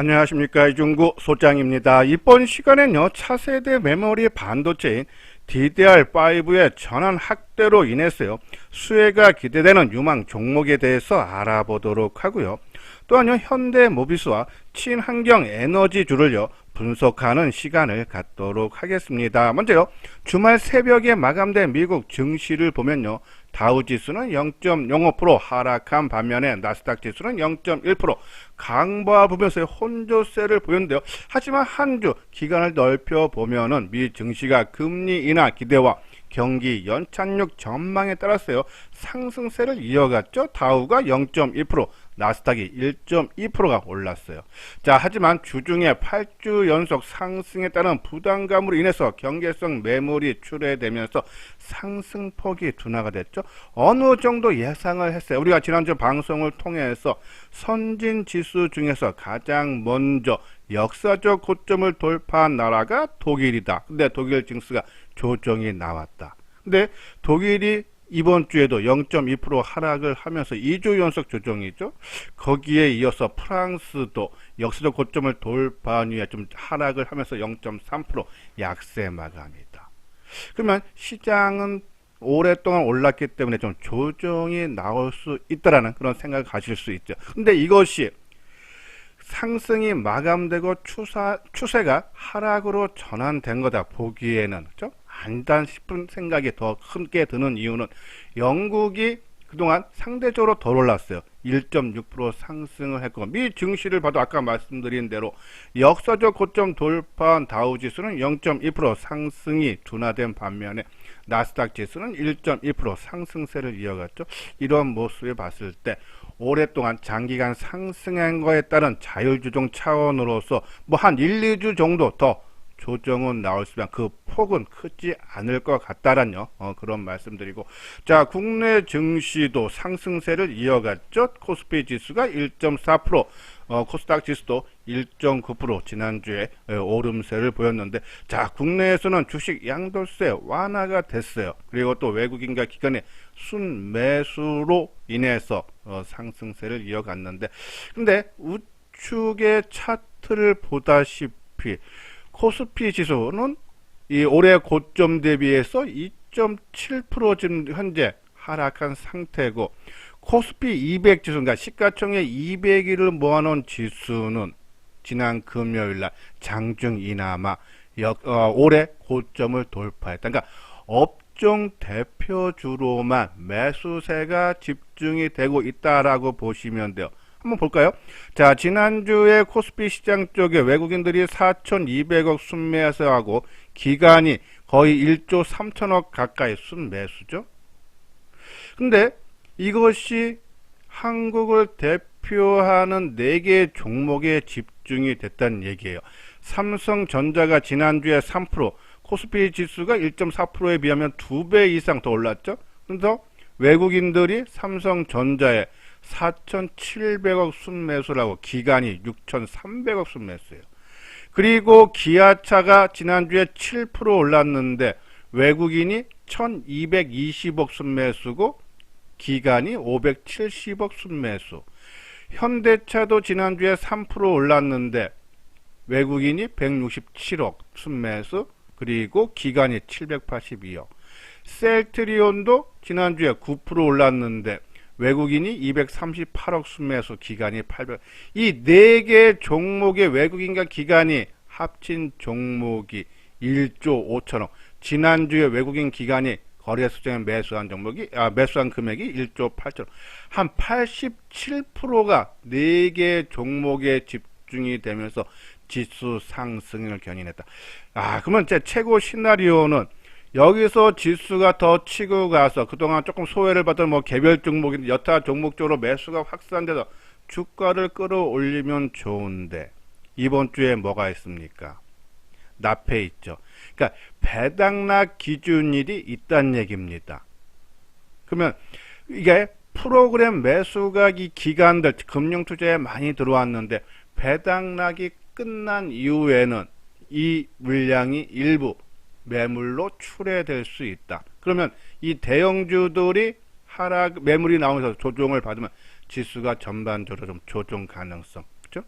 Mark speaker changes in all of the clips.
Speaker 1: 안녕하십니까, 이중구 소장입니다. 이번 시간에는요, 차세대 메모리 반도체인 DDR5의 전환 확대로 인해서요, 수혜가 기대되는 유망 종목에 대해서 알아보도록 하고요. 또한요, 현대모비스와 친환경 에너지주를요, 분석하는 시간을 갖도록 하겠습니다. 먼저요, 주말 새벽에 마감된 미국 증시를 보면요, 다우지수는 0.05% 하락한 반면에 나스닥 지수는 0.1% 강보와 부면서의 혼조세를 보였는데요. 하지만 한 주 기간을 넓혀 보면은 미 증시가 금리 인하 기대와 경기 연착륙 전망에 따라서요, 상승세를 이어갔죠. 다우가 0.2%, 나스닥이 1.2%가 올랐어요. 자, 하지만 주중에 8주 연속 상승에 따른 부담감으로 인해서 경계성 매물이 출회되면서 상승폭이 둔화가 됐죠. 어느 정도 예상을 했어요. 우리가 지난주 방송을 통해서 선진 지수 중에서 가장 먼저 역사적 고점을 돌파한 나라가 독일이다. 근데 독일 증시가 조정이 나왔다. 근데 독일이 이번 주에도 0.2% 하락을 하면서 2주 연속 조정이죠. 거기에 이어서 프랑스도 역사적 고점을 돌파한 후에 좀 하락을 하면서 0.3% 약세 마감이다. 그러면 시장은 오랫동안 올랐기 때문에 좀 조정이 나올 수 있다라는 그런 생각을 가질 수 있죠. 근데 이것이 상승이 마감되고 추세가 하락으로 전환된 거다 보기에는, 그렇죠? 아니다 싶은 생각이 더 크게 드는 이유는 영국이 그동안 상대적으로 덜 올랐어요. 1.6% 상승을 했고, 미 증시를 봐도 아까 말씀드린 대로 역사적 고점 돌파한 다우지수는 0.2% 상승이 둔화된 반면에 나스닥 지수는 1.2% 상승세를 이어갔죠. 이런 모습을 봤을 때 오랫동안 장기간 상승한 거에 따른 자율주종 차원으로서 뭐 한 1, 2주 정도 더 조정은 나올 수만 그 폭은 크지 않을 것 같다라는 그런 말씀드리고, 자, 국내 증시도 상승세를 이어갔죠. 코스피 지수가 1.4%, 코스닥 지수도 1.9% 지난주에 오름세를 보였는데, 자, 국내에서는 주식 양도세 완화가 됐어요. 그리고 또 외국인과 기관의 순매수로 인해서 상승세를 이어갔는데, 근데 우측의 차트를 보다시피 코스피 지수는 이 올해 고점 대비해서 2.7% 지금 현재 하락한 상태고, 코스피 200 지수, 그러니까 시가총액 200일을 모아놓은 지수는 지난 금요일날 장중 이나마 올해 고점을 돌파했다. 그러니까 업종 대표주로만 매수세가 집중이 되고 있다라고 보시면 돼요. 한번 볼까요? 자, 지난주에 코스피 시장 쪽에 외국인들이 4,200억 순매수하고 기간이 거의 1조 3천억 가까이 순매수죠. 근데 이것이 한국을 대표하는 4개 종목에 집중이 됐다는 얘기예요. 삼성전자가 지난주에 3%, 코스피 지수가 1.4%에 비하면 2배 이상 더 올랐죠. 그래서 외국인들이 삼성전자에 4,700억 순매수라고 기간이 6,300억 순매수예요. 그리고 기아차가 지난주에 7% 올랐는데 외국인이 1,220억 순매수고 기간이 570억 순매수. 현대차도 지난주에 3% 올랐는데 외국인이 167억 순매수, 그리고 기간이 782억. 셀트리온도 지난주에 9% 올랐는데 외국인이 238억 순매수, 기간이 800. 이 4개 종목의 외국인과 기관이 합친 종목이 1조 5천억. 지난주에 외국인 기관이 거래 수장에 매수한 매수한 금액이 1조 8천억. 한 87%가 4개 종목에 집중이 되면서 지수 상승을 견인했다. 그러면 제 최고 시나리오는 여기서 지수가 더 치고 가서 그동안 조금 소외를 받던 뭐 개별 종목인 여타 종목적으로 매수가 확산돼서 주가를 끌어올리면 좋은데, 이번 주에 뭐가 있습니까? 납해 있죠. 그러니까 배당락 기준일이 있다는 얘기입니다. 그러면 이게 프로그램 매수가 이 기관들 금융투자에 많이 들어왔는데 배당락이 끝난 이후에는 이 물량이 일부 매물로 출회될 수 있다. 그러면 이 대형주들이 매물이 나오면서 조정을 받으면 지수가 전반적으로 좀 조정 가능성 그죠?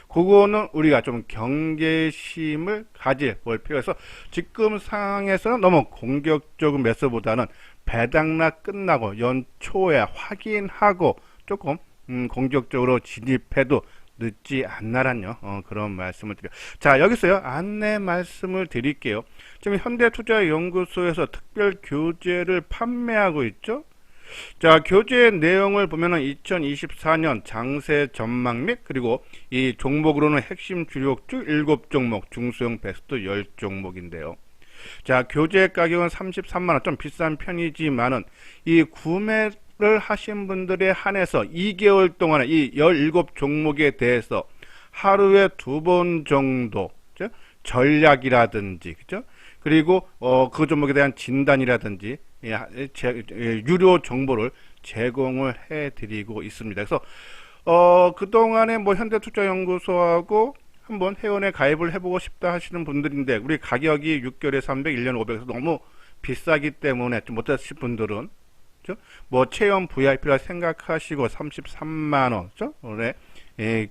Speaker 1: 그거는 우리가 좀 경계심을 가져볼 필요가 있어. 지금 상황에서는 너무 공격적인 매수보다는 배당락 끝나고 연초에 확인하고 조금 공격적으로 진입해도 늦지 않나란요. 그런 말씀을 드려요. 자, 여기서요 안내 말씀을 드릴게요. 지금 현대투자연구소에서 특별 교재를 판매하고 있죠. 자, 교재 내용을 보면은 2024년 장세 전망 및 그리고 이 종목으로는 핵심 주력주 7종목, 중소형 베스트 10종목인데요. 자, 교재 가격은 33만원, 좀 비싼 편이지만은 이 구매를 하신 분들에 한해서 2개월 동안에 이 17종목에 대해서 하루에 2번 정도, 그죠? 전략이라든지, 그죠? 그리고 그 종목에 대한 진단이라든지 유료 정보를 제공을 해드리고 있습니다. 그래서 그동안에 뭐 현대투자연구소하고 한번 회원에 가입을 해보고 싶다 하시는 분들인데 우리 가격이 6개월에 300, 1년 500에서 너무 비싸기 때문에 좀 못하실 분들은 그렇죠? 뭐 체험 VIP라 생각하시고 33만원 그렇죠? 올해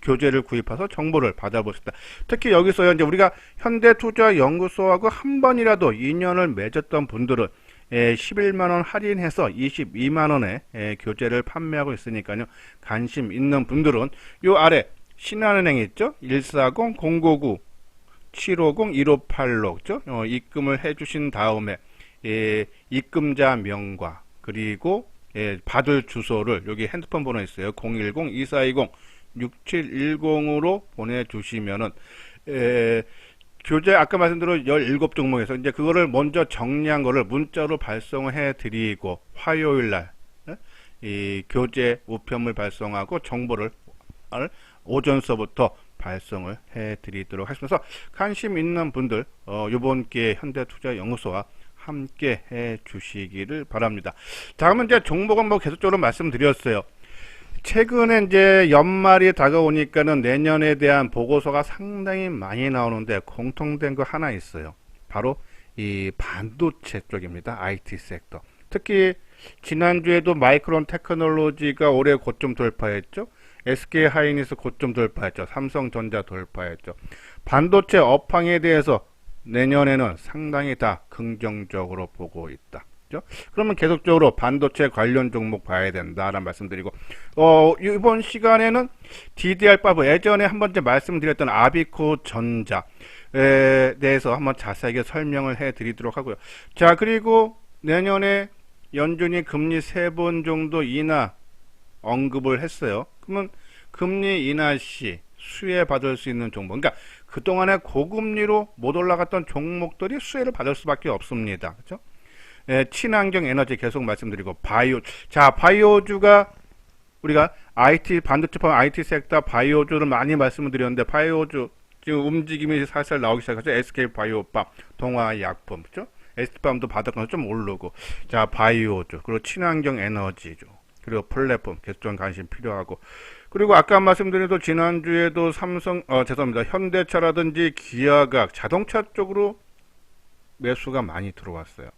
Speaker 1: 교재를 구입해서 정보를 받아보셨다. 특히 여기서 이제 우리가 현대투자연구소하고 한 번이라도 인연을 맺었던 분들은 11만원 할인해서 22만원에 교재를 판매하고 있으니까요. 관심 있는 분들은 요 아래 신한은행 있죠? 140-059-750-1586 그죠? 입금을 해주신 다음에 입금자 명과 그리고 받을 주소를 여기 핸드폰 번호 있어요. 010-2420-6710으로 보내주시면은 교재 아까 말씀드린 17종목에서 이제 그거를 먼저 정리한 거를 문자로 발송을 해드리고 화요일날 이 교재 우편물 발송하고 정보를 오전서부터 발송을 해드리도록 하시면서 관심 있는 분들 이번 기회에 현대투자연구소와 함께 해주시기를 바랍니다. 자, 그러면 이제 종목은 뭐 계속적으로 말씀드렸어요. 최근에 이제 연말이 다가오니까는 내년에 대한 보고서가 상당히 많이 나오는데 공통된 거 하나 있어요. 바로 이 반도체 쪽입니다. IT 섹터. 특히 지난주에도 마이크론 테크놀로지가 올해 고점 돌파했죠. SK 하이닉스 고점 돌파했죠. 삼성전자 돌파했죠. 반도체 업황에 대해서 내년에는 상당히 다 긍정적으로 보고 있다. 그러면 계속적으로 반도체 관련 종목 봐야 된다라는 말씀드리고 이번 시간에는 DDR5 예전에 한번 말씀드렸던 아비코 전자에 대해서 한번 자세하게 설명을 해 드리도록 하고요. 자, 그리고 내년에 연준이 금리 3번 정도 인하 언급을 했어요. 그러면 금리 인하 시 수혜 받을 수 있는 종목, 그러니까 그동안에 고금리로 못 올라갔던 종목들이 수혜를 받을 수밖에 없습니다. 그렇죠? 친환경 에너지 계속 말씀드리고 바이오. 자, 바이오주가 우리가 IT 반도체 IT 섹터 바이오주를 많이 말씀을 드렸는데 바이오주 지금 움직임이 살살 나오기 시작하죠. SK 바이오팜, 동화약품, 그렇죠? ST팜도 바닥권에서 좀 오르고. 자, 바이오주, 그리고 친환경 에너지주, 그리고 플랫폼 계속 좀 관심 필요하고. 그리고 아까 말씀드린 또 지난주에도 죄송합니다. 현대차라든지 기아가 자동차 쪽으로 매수가 많이 들어왔어요.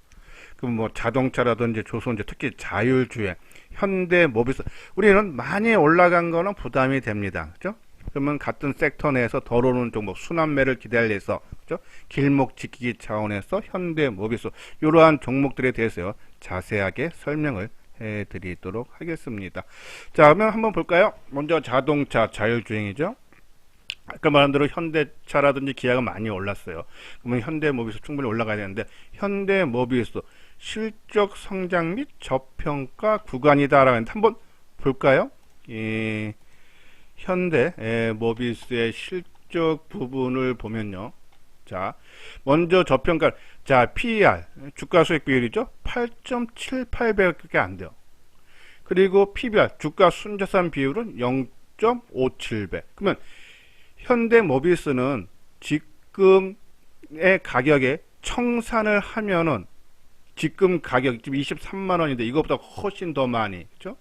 Speaker 1: 그럼 뭐 자동차라든지 조선제, 특히 자율주행, 현대모비스, 우리는 많이 올라간 거는 부담이 됩니다. 그죠? 그러면 같은 섹터 내에서 덜 오르는 종목, 순환매를 기다려서, 그죠? 길목 지키기 차원에서 현대모비스, 이러한 종목들에 대해서 자세하게 설명을 해드리도록 하겠습니다. 자, 그러면 한번 볼까요? 먼저 자동차 자율주행이죠. 아까 말한 대로 현대차라든지 기아가 많이 올랐어요. 그러면 현대모비스 충분히 올라가야 되는데 현대모비스 실적 성장 및 저평가 구간이다라고 했는데 한번 볼까요? 현대모비스의 실적 부분을 보면요. 자, 먼저 저평가. 자, PER 주가 수익 비율이죠. 8.78배밖에 안 돼요. 그리고 PBR 주가 순자산 비율은 0.57배. 그러면 현대모비스는 지금의 가격에 청산을 하면은 지금 가격 지금 23만원인데 이거보다 훨씬 더 많이, 그렇죠?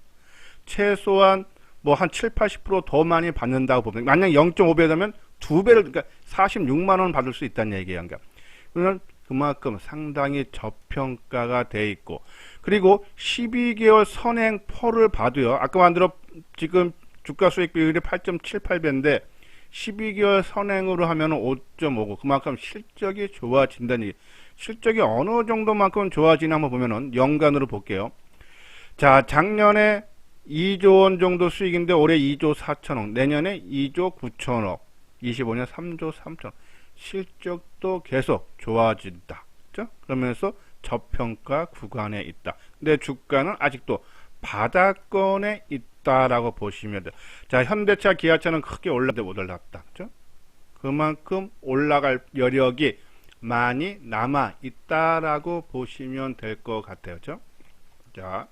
Speaker 1: 최소한 뭐 한 7, 80%더 많이 받는다고 보면, 만약 0.5배라면 2배를, 그러니까 46만원 받을 수 있다는 얘기예요. 그러니까 그만큼 상당히 저평가가 돼 있고, 그리고 12개월 선행 펄을 봐도요. 아까 만들어 지금 주가 수익 비율이 8.78배인데 12개월 선행으로 하면 5.59. 그만큼 실적이 좋아진다는 얘기. 실적이 어느 정도만큼 좋아지나 한번 보면은 연간으로 볼게요. 자, 작년에 2조 원 정도 수익인데 올해 2조 4천억, 내년에 2조 9천억, 25년 3조 3천억. 실적도 계속 좋아진다. 그죠? 그러면서 저평가 구간에 있다. 근데 주가는 아직도 바닥권에 있다라고 보시면 돼요. 자, 현대차, 기아차는 크게 올라도 못 올랐다. 그죠? 그만큼 올라갈 여력이 많이 남아 있다라고 보시면 될 것 같아요. 그죠? 자,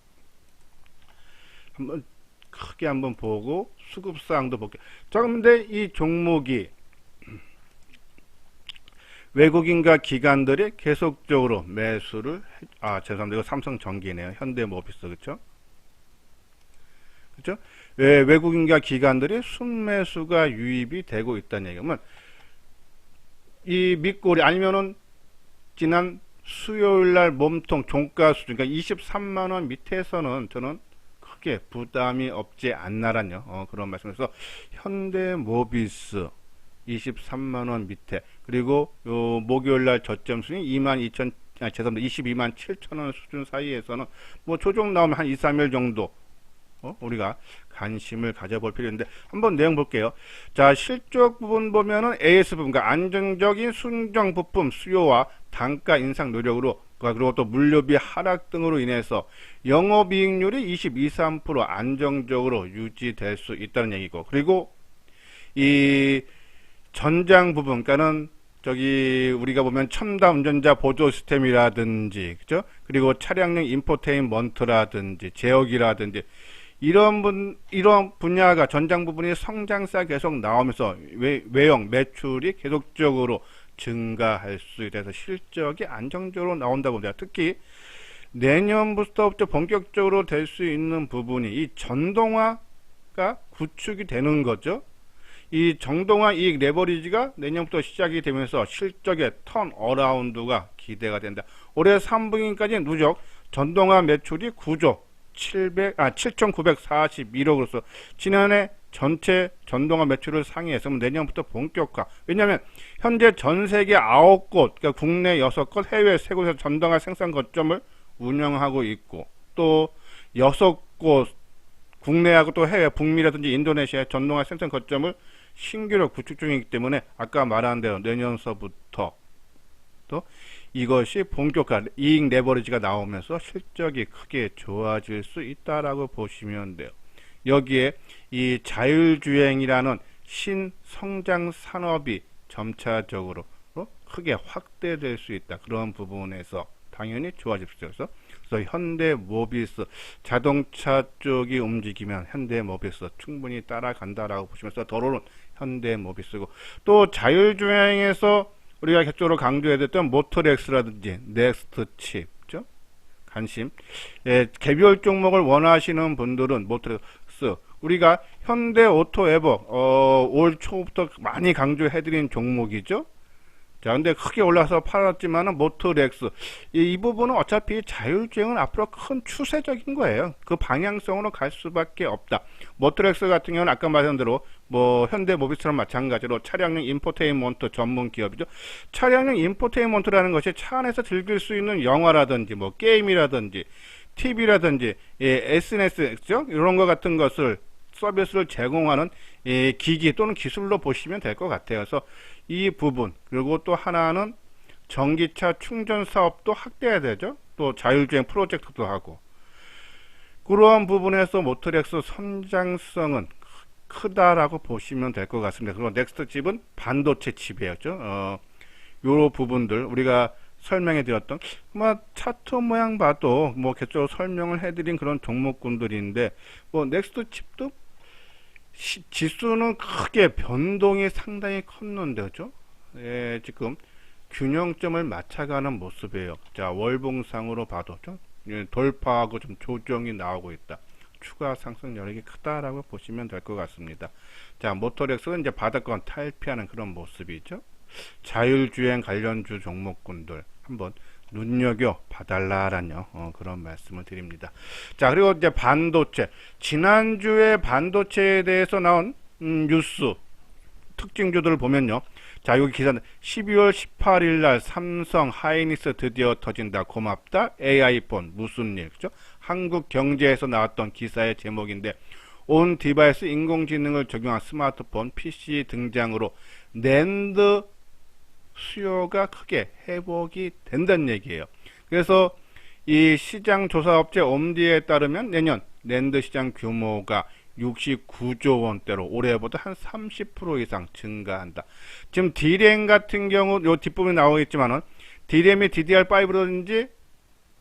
Speaker 1: 한번 크게 한번 보고 수급사항도 볼게요. 자, 근데 이 종목이 외국인과 기관들이 계속적으로 매수를 죄송합니다. 이거 삼성전기네요. 현대모비스. 그렇죠? 그렇죠? 외국인과 기관들이 순매수가 유입이 되고 있다는 얘기면 이 밑꼬리 아니면은 지난 수요일 날 몸통 종가 수준 그러니까 23만 원 밑에서는 저는 크게 부담이 없지 않나라뇨. 그런 말씀에서 현대모비스 23만 원 밑에 그리고 요 목요일 날 저점 수준 22만 7천 원 수준 사이에서는 뭐 조정 나오면 한 2, 3일 정도 우리가 관심을 가져볼 필요인데 한번 내용 볼게요. 자, 실적 부분 보면은 AS 부분, 그러니까 안정적인 순정 부품 수요와 단가 인상 노력으로 그리고 또 물류비 하락 등으로 인해서 영업이익률이 22, 3% 안정적으로 유지될 수 있다는 얘기고 그리고 이 전장 부분, 그러니까는 저기 우리가 보면 첨단 운전자 보조 시스템이라든지, 그죠? 그리고 차량용 인포테인먼트라든지, 제어기라든지 이런 분야가 전장 부분이 성장세 계속 나오면서 외형 매출이 계속적으로 증가할 수 있어서 실적이 안정적으로 나온다고 봅니다. 특히 내년부터 본격적으로 될 수 있는 부분이 이 전동화가 구축이 되는 거죠. 이 정동화 이익 레버리지가 내년부터 시작이 되면서 실적의 턴 어라운드가 기대가 된다. 올해 3분기까지 누적 전동화 매출이 9조 7,941억으로서 지난해 전체 전동화 매출을 상회했으면 내년부터 본격화. 왜냐하면 현재 전 세계 9곳, 그러니까 국내 6곳, 해외 3곳에서 전동화 생산 거점을 운영하고 있고 또 6곳 국내하고 또 해외 북미라든지 인도네시아의 전동화 생산 거점을 신규로 구축 중이기 때문에 아까 말한 대로 내년서부터 또 이것이 본격화 이익 레버리지가 나오면서 실적이 크게 좋아질 수 있다라고 보시면 돼요. 여기에 이 자율주행이라는 신성장 산업이 점차적으로 크게 확대될 수 있다. 그런 부분에서 당연히 좋아질 수 있어서 그래서 현대모비스 자동차 쪽이 움직이면 현대모비스 충분히 따라간다라고 보시면서 더러운 현대모비스고 또 자율주행에서 우리가 계속적으로 강조해줬던 모터렉스라든지 넥스트칩 관심 개별 종목을 원하시는 분들은 모터렉스 우리가 현대오토에버 올 초부터 많이 강조해드린 종목이죠. 자, 근데 크게 올라서 팔았지만은 모터렉스 이 부분은 어차피 자율주행은 앞으로 큰 추세적인 거예요. 그 방향성으로 갈 수밖에 없다. 모터렉스 같은 경우는 아까 말한 대로 뭐 현대모비스랑 마찬가지로 차량용 인포테인먼트 전문 기업이죠. 차량용 인포테인먼트라는 것이 차 안에서 즐길 수 있는 영화라든지 뭐 게임이라든지 TV라든지 SNS죠. 이런 것 같은 것을 서비스를 제공하는 기기 또는 기술로 보시면 될 것 같아요. 그래서 이 부분 그리고 또 하나는 전기차 충전 사업도 확대해야 되죠. 또 자율주행 프로젝트도 하고 그러한 부분에서 모터렉스 선장성은 크다라고 보시면 될 것 같습니다. 그리고 넥스트 칩은 반도체 칩이에요. 요 부분들 우리가 설명해 드렸던 뭐 차트 모양 봐도 뭐 계속 설명을 해드린 그런 종목군들인데 뭐 넥스트 칩도 지수는 크게 변동이 상당히 컸는데 그죠? 지금 균형점을 맞춰가는 모습이에요. 자, 월봉상으로 봐도 돌파하고 좀 조정이 나오고 있다. 추가 상승 여력이 크다라고 보시면 될 것 같습니다. 자, 모터렉스는 이제 바닥권 탈피하는 그런 모습이죠. 자율주행 관련주 종목군들 한번 눈여겨 봐달라라는 그런 말씀을 드립니다. 자, 그리고 이제 반도체 지난주에 반도체에 대해서 나온 뉴스 특징주들을 보면요. 자, 여기 기사 12월 18일 날 삼성 하이닉스 드디어 터진다. 고맙다. AI폰 무슨 일. 그죠? 한국 경제에서 나왔던 기사의 제목인데 온 디바이스 인공지능을 적용한 스마트폰 PC 등장으로 낸드 수요가 크게 회복이 된다는 얘기예요. 그래서 이 시장 조사업체 옴디에 따르면 내년 낸드 시장 규모가 69조 원대로 올해보다 한 30% 이상 증가한다. 지금 D램 같은 경우 요 뒷부분에 나오겠지만은 D램이 DDR5라든지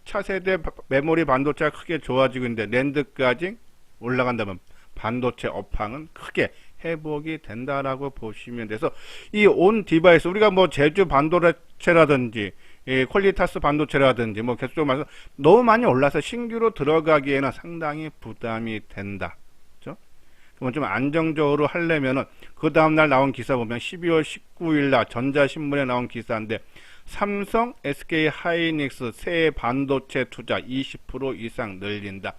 Speaker 1: 차세대 메모리 반도체가 크게 좋아지고 있는데 낸드까지 올라간다면 반도체 업황은 크게 회복이 된다라고 보시면 돼서 이 온 디바이스 우리가 뭐 제주 반도체라든지 퀄리타스 반도체라든지 뭐 계속적으로 말해서 너무 많이 올라서 신규로 들어가기에는 상당히 부담이 된다. 그렇죠? 그러면 좀 안정적으로 하려면은 그 다음날 나온 기사 보면 12월 19일 날 전자신문에 나온 기사인데 삼성, SK 하이닉스 새 반도체 투자 20% 이상 늘린다.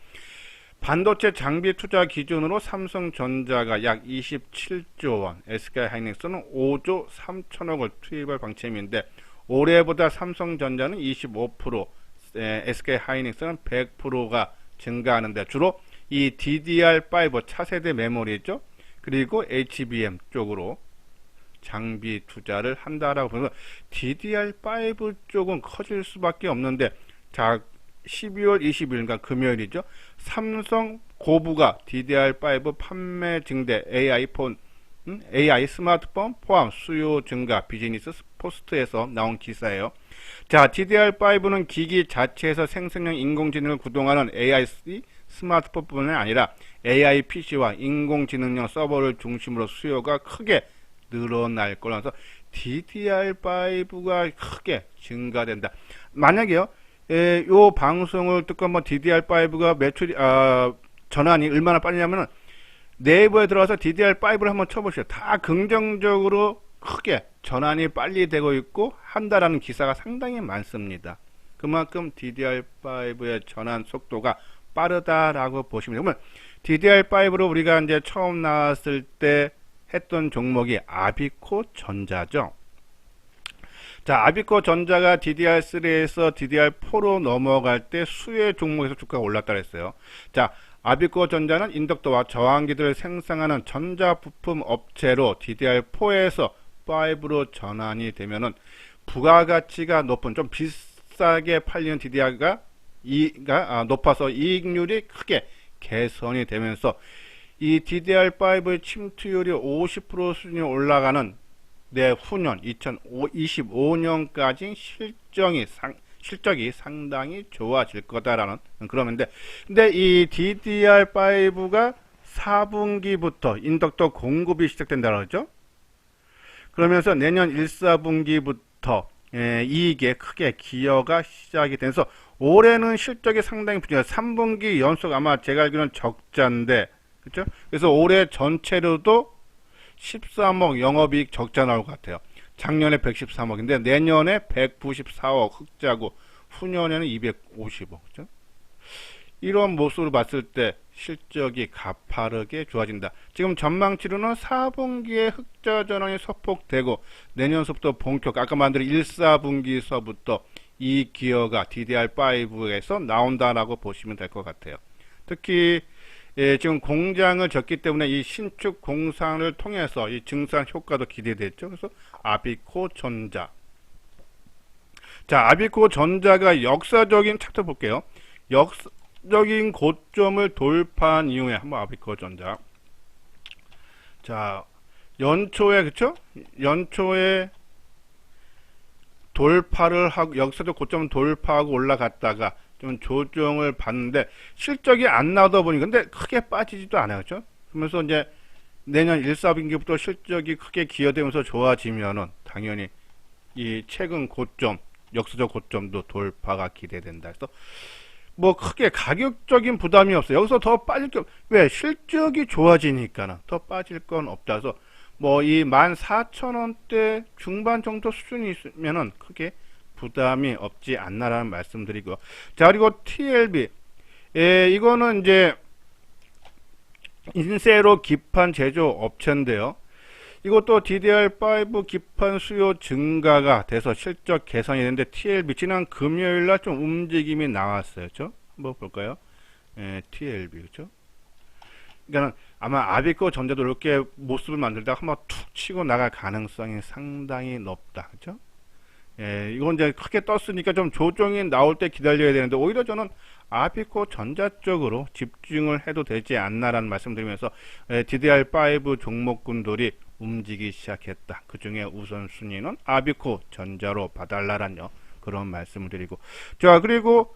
Speaker 1: 반도체 장비 투자 기준으로 삼성전자가 약 27조 원, SK 하이닉스는 5조 3천억을 투입할 방침인데 올해보다 삼성전자는 25%, SK 하이닉스는 100%가 증가하는데 주로 이 DDR5 차세대 메모리죠. 그리고 HBM 쪽으로 장비 투자를 한다라고 보면서 DDR5 쪽은 커질 수밖에 없는데 자 12월 20일 그러니까 금요일이죠. 삼성 고부가 DDR5 판매 증대 AI 스마트폰 포함 수요 증가 비즈니스 포스트에서 나온 기사예요. 자, DDR5는 기기 자체에서 생성형 인공지능을 구동하는 AI 스마트폰뿐만 아니라 AI PC와 인공지능형 서버를 중심으로 수요가 크게 늘어날 거라서 DDR5가 크게 증가된다. 만약에요, 요 방송을 듣고 뭐 DDR5가 전환이 얼마나 빠르냐면은 네이버에 들어가서 DDR5를 한번 쳐보시죠. 다 긍정적으로 크게 전환이 빨리 되고 있고 한다라는 기사가 상당히 많습니다. 그만큼 DDR5의 전환 속도가 빠르다라고 보시면 되면 DDR5로 우리가 이제 처음 나왔을 때 했던 종목이 아비코 전자죠. 자, 아비코 전자가 DDR3에서 DDR4로 넘어갈 때 수혜 종목에서 주가가 올랐다 그랬어요. 자, 아비코 전자는 인덕터와 저항기들을 생산하는 전자부품 업체로 DDR4에서 5로 전환이 되면은 부가가치가 높은 좀 비싸게 팔리는 DDR가 높아서 이익률이 크게 개선이 되면서 이 DDR5의 침투율이 50% 수준이 올라가는 내후년 2025년까지 실적이 상당히 좋아질 거다라는 그러는데 근데 이 DDR5가 4분기부터 인덕터 공급이 시작된다고 하죠. 그러면서 내년 1, 4분기부터 이익에 크게 기여가 시작이 되면서 올해는 실적이 상당히 부진해요. 3분기 연속 아마 제가 알기로는 적자인데 그렇죠? 그래서 올해 전체로도 13억 영업이익 적자 나올 것 같아요. 작년에 113억인데 내년에 194억 흑자고 후년에는 250억. 그렇죠? 이런 모습으로 봤을 때 실적이 가파르게 좋아진다. 지금 전망치로는 4분기에 흑자 전환이 소폭되고 내년서부터 본격 아까 말한 1, 4분기서부터 이 기여가 DDR5에서 나온다라고 보시면 될 것 같아요. 특히 지금 공장을 졌기 때문에 이 신축 공사를 통해서 이 증산 효과도 기대됐죠. 그래서 아비코 전자. 자, 아비코 전자가 역사적인 차트 볼게요. 역사적인 고점을 돌파한 이후에 한번 아비코 전자. 자, 연초에 그쵸? 연초에 돌파를 하고 역사적 고점을 돌파하고 올라갔다가 좀 조정을 받는데 실적이 안 나오다 보니 근데 크게 빠지지도 않아요. 그렇죠? 그러면서 이제 내년 1, 4분기부터 실적이 크게 기여되면서 좋아지면은 당연히 이 최근 고점, 역사적 고점도 돌파가 기대된다. 그래서 뭐 크게 가격적인 부담이 없어요. 여기서 더 빠질 게 왜? 실적이 좋아지니까는 더 빠질 건 없다. 그래서 뭐 이 14,000원대 중반 정도 수준이 있으면은 크게 부담이 없지 않나라는 말씀드리고 자 그리고 TLB 이거는 이제 인쇄로 기판 제조 업체인데요. 이것도 DDR5 기판 수요 증가가 돼서 실적 개선이 되는데 TLB 지난 금요일 날 좀 움직임이 나왔어요. 그렇죠? 한번 볼까요? 예, TLB 그렇죠? 그러니까 아마 아비코 전자도 이렇게 모습을 만들다가 한번 툭 치고 나갈 가능성이 상당히 높다. 그렇죠? 예, 이건 이제 크게 떴으니까 좀 조정이 나올 때 기다려야 되는데 오히려 저는 아비코 전자 쪽으로 집중을 해도 되지 않나라는 말씀드리면서 DDR5 종목군들이 움직이기 시작했다. 그 중에 우선순위는 아비코 전자로 봐달라란요. 그런 말씀을 드리고. 자, 그리고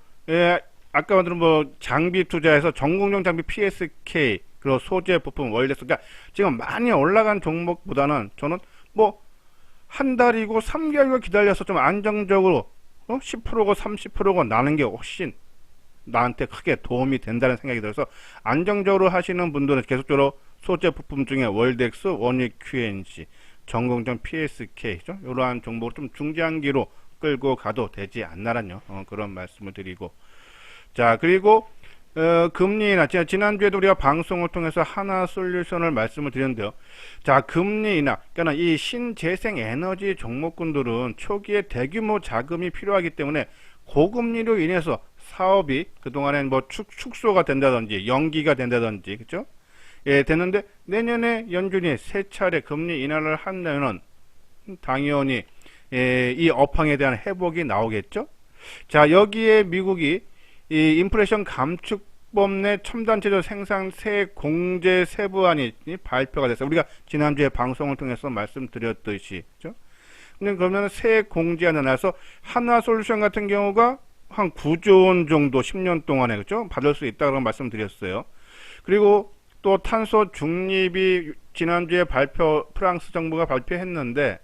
Speaker 1: 아까 말한 뭐 장비 투자해서 전공용 장비 PSK 그리고 소재 부품 월렉스 그러니까 지금 많이 올라간 종목보다는 저는 뭐 한 달이고 3개월 기다려서 좀 안정적으로 10%고 30%고 나는 게 훨씬 나한테 크게 도움이 된다는 생각이 들어서 안정적으로 하시는 분들은 계속적으로 소재 부품 중에 월덱스, 원익 QNC, 전공정 PSK죠. 이러한 종목을 좀 중장기로 끌고 가도 되지 않나란요. 그런 말씀을 드리고. 자, 그리고 금리 인하. 지난주에도 우리가 방송을 통해서 하나솔루션을 말씀을 드렸는데요. 자, 금리 인하. 그러니까 이 신재생 에너지 종목군들은 초기에 대규모 자금이 필요하기 때문에 고금리로 인해서 사업이 그동안엔 뭐 축소가 된다든지 연기가 된다든지 그죠? 예, 됐는데 내년에 연준이 세 차례 금리 인하를 한다면 당연히 이 업황에 대한 회복이 나오겠죠? 자, 여기에 미국이 이 인플레이션 감축법 내 첨단체조 생산세 공제 세부안이 발표가 됐어요. 우리가 지난주에 방송을 통해서 말씀드렸듯이 그죠? 근데 그러면 세 공제안에 나서 한화솔루션 같은 경우가 한 9조 원 정도 10년 동안에 그죠? 받을 수 있다고 말씀드렸어요. 그리고 또 탄소 중립이 지난주에 프랑스 정부가 발표했는데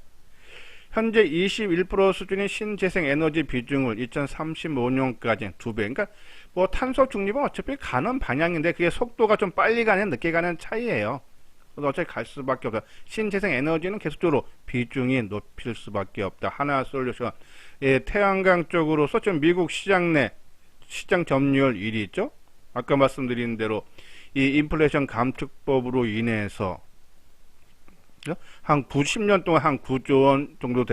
Speaker 1: 현재 21% 수준의 신재생 에너지 비중을 2035년까지 2배. 그러니까 뭐 탄소 중립은 어차피 가는 방향인데 그게 속도가 좀 빨리 가는 늦게 가는 차이예요. 그래서 어차피 갈 수밖에 없다. 신재생 에너지는 계속적으로 비중이 높일 수밖에 없다. 하나솔루션. 태양광 쪽으로서 지금 미국 시장 내 시장 점유율 1위 있죠? 아까 말씀드린 대로 이 인플레이션 감축법으로 인해서 한 90년 동안 한 9조 원 정도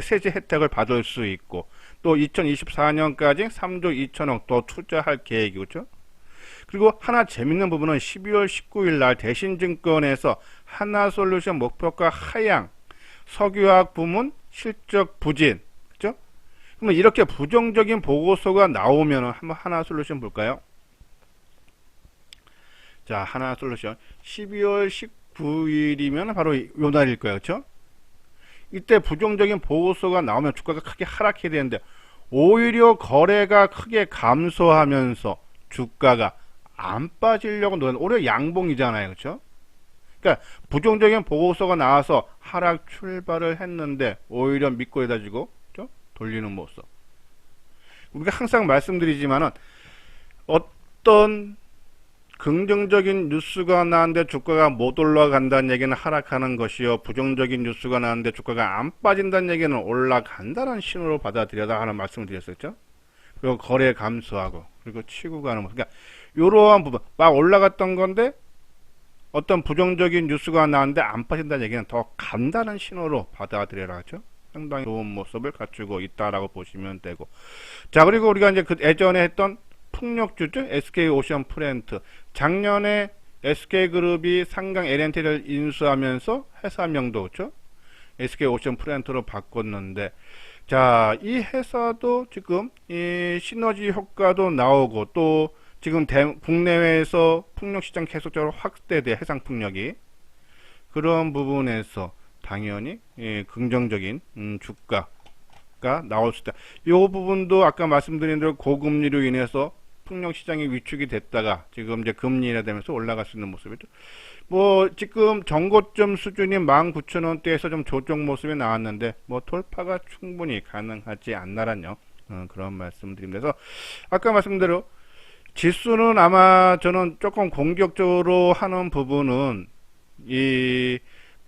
Speaker 1: 세제 혜택을 받을 수 있고 또 2024년까지 3조 2천억 더 투자할 계획이죠. 그렇죠? 그리고 하나 재밌는 부분은 12월 19일 날 대신증권에서 하나솔루션 목표가 하향 석유화학 부문 실적 부진 그렇죠? 그러면 이렇게 부정적인 보고서가 나오면 한번 하나솔루션 볼까요? 자, 하나솔루션 12월 19일이면 바로 요 날일 거예요. 그렇죠? 이때 부정적인 보고서가 나오면 주가가 크게 하락해야 되는데 오히려 거래가 크게 감소하면서 주가가 안 빠지려고 노력. 올해 양봉이잖아요. 그렇죠? 그러니까 부정적인 보고서가 나와서 하락 출발을 했는데 오히려 믿고 해가지고 그렇죠? 돌리는 모습. 우리가 항상 말씀드리지만은 어떤 긍정적인 뉴스가 나왔는데 주가가 못 올라간다는 얘기는 하락하는 것이요. 부정적인 뉴스가 나왔는데 주가가 안 빠진다는 얘기는 올라간다는 신호로 받아들여다 하는 말씀을 드렸었죠. 그리고 거래 감소하고 그리고 치고 가는 모습. 그러니까 이러한 부분 막 올라갔던 건데 어떤 부정적인 뉴스가 나왔는데 안 빠진다는 얘기는 더 간다는 신호로 받아들여라 하죠. 상당히 좋은 모습을 갖추고 있다라고 보시면 되고. 자, 그리고 우리가 이제 그 예전에 했던 풍력주죠. SK오션 프렌트. 작년에 SK그룹이 상강 L&T를 인수하면서 회사명도 그렇죠? SK오션 프렌트로 바꿨는데 자, 이 회사도 지금 이 시너지 효과도 나오고 또 지금 국내외에서 풍력시장 계속적으로 확대돼 해상풍력이 그런 부분에서 당연히 긍정적인 주가가 나올 수 있다. 이 부분도 아까 말씀드린 대로 고금리로 인해서 풍력시장이 위축이 됐다가 지금 이제 금리 인하되면서 올라갈 수 있는 모습이죠. 뭐 지금 정고점 수준이 19,000원대에서 좀 조정 모습이 나왔는데 뭐 돌파가 충분히 가능하지 않나란요. 그런 말씀드립니다. 그래서 아까 말씀대로 지수는 아마 저는 조금 공격적으로 하는 부분은 이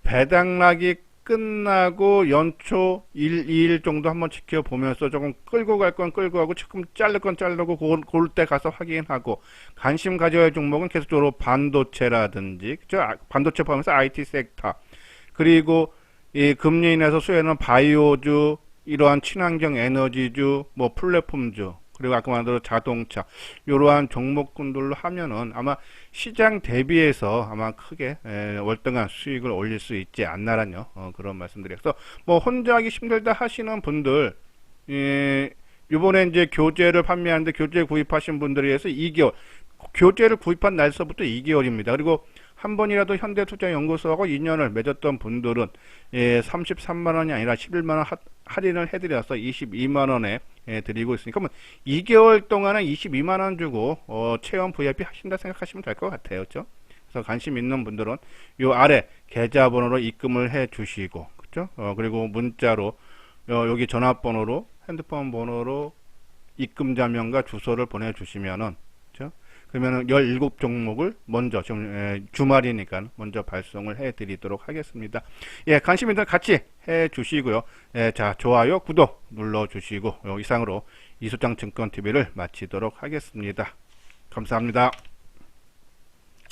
Speaker 1: 배당락이 끝나고 연초 1, 2일 정도 한번 지켜보면서 조금 끌고 갈 건 끌고 가고 조금 자를 건 자르고 그럴 때 가서 확인하고 관심 가져야 할 종목은 계속적으로 반도체라든지 그죠? 반도체 포함해서 IT 섹터 그리고 이 금리 인해서 수혜는 바이오주 이러한 친환경 에너지주 뭐 플랫폼주 그리고 아까 말한 대로 자동차 이러한 종목군들로 하면은 아마 시장 대비해서 아마 크게 월등한 수익을 올릴 수 있지 않나라뇨 그런 말씀드려서 뭐 혼자 하기 힘들다 하시는 분들 이번에 이제 교재를 판매하는데 교재 구입하신 분들에 의해서 2개월 교재를 구입한 날서부터 2개월입니다. 그리고 한 번이라도 현대투자연구소하고 인연을 맺었던 분들은 33만원이 아니라 11만원 할인을 해드려서 22만원에 드리고 있으니까 뭐 2개월 동안은 22만원 주고 체험 VIP 하신다 생각하시면 될 것 같아요. 그렇죠? 그래서 관심 있는 분들은 요 아래 계좌번호로 입금을 해 주시고 그렇죠? 그리고 문자로 여기 전화번호로 핸드폰 번호로 입금 자명과 주소를 보내주시면은 그렇죠? 그러면은 17종목을 먼저 좀 주말이니까 먼저 발송을 해 드리도록 하겠습니다. 예, 관심 있는 같이 해 주시고요. 예, 자, 좋아요, 구독 눌러 주시고 이상으로 이소장 증권 TV를 마치도록 하겠습니다. 감사합니다.